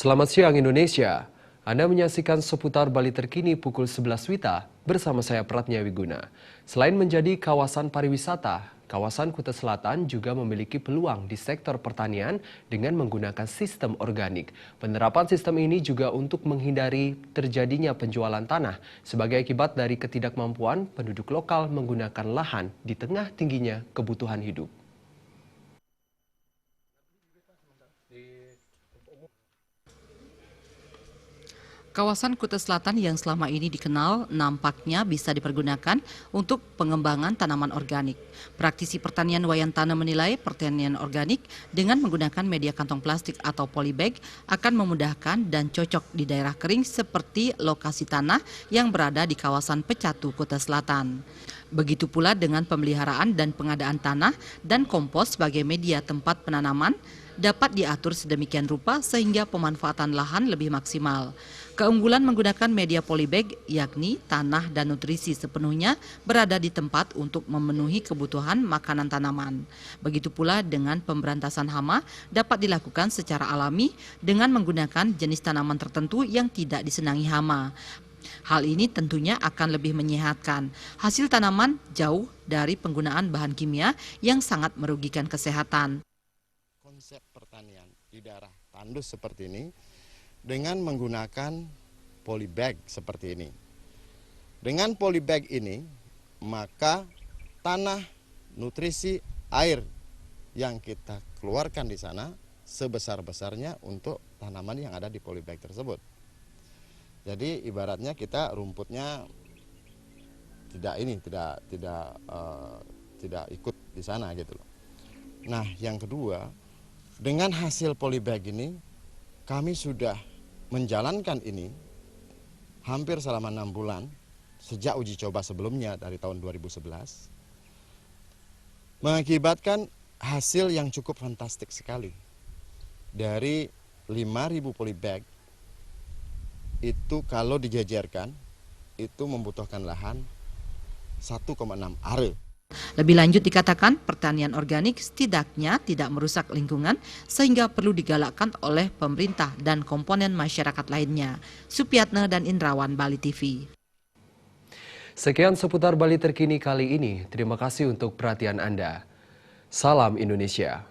Selamat siang Indonesia. Anda menyaksikan seputar Bali terkini pukul 11 WITA bersama saya Pratnya Wiguna. Selain menjadi kawasan pariwisata, kawasan Kuta Selatan juga memiliki peluang di sektor pertanian dengan menggunakan sistem organik. Penerapan sistem ini juga untuk menghindari terjadinya penjualan tanah sebagai akibat dari ketidakmampuan penduduk lokal menggunakan lahan di tengah tingginya kebutuhan hidup. Kawasan Kuta Selatan yang selama ini dikenal nampaknya bisa dipergunakan untuk pengembangan tanaman organik. Praktisi pertanian Wayan Tanah menilai pertanian organik dengan menggunakan media kantong plastik atau polybag akan memudahkan dan cocok di daerah kering seperti lokasi tanah yang berada di kawasan Pecatu, Kuta Selatan. Begitu pula dengan pemeliharaan dan pengadaan tanah dan kompos sebagai media tempat penanaman dapat diatur sedemikian rupa sehingga pemanfaatan lahan lebih maksimal. Keunggulan menggunakan media polybag yakni tanah dan nutrisi sepenuhnya berada di tempat untuk memenuhi kebutuhan makanan tanaman. Begitu pula dengan pemberantasan hama dapat dilakukan secara alami dengan menggunakan jenis tanaman tertentu yang tidak disenangi hama. Hal ini tentunya akan lebih menyehatkan. Hasil tanaman jauh dari penggunaan bahan kimia yang sangat merugikan kesehatan. Konsep pertanian di daerah tandus seperti ini dengan menggunakan polybag seperti ini. Dengan polybag ini, maka tanah, nutrisi, air yang kita keluarkan di sana sebesar-besarnya untuk tanaman yang ada di polybag tersebut. Jadi ibaratnya kita rumputnya tidak ikut di sana gitu loh. Nah, yang kedua, dengan hasil polybag ini kami sudah menjalankan ini hampir selama 6 bulan sejak uji coba sebelumnya dari tahun 2011, mengakibatkan hasil yang cukup fantastik sekali. Dari 5.000 polybag itu kalau dijajarkan itu membutuhkan lahan 1,6 are. Lebih lanjut dikatakan pertanian organik setidaknya tidak merusak lingkungan sehingga perlu digalakkan oleh pemerintah dan komponen masyarakat lainnya. Supiatna dan Indrawan, Bali TV. Sekian seputar Bali terkini kali ini. Terima kasih untuk perhatian Anda. Salam Indonesia.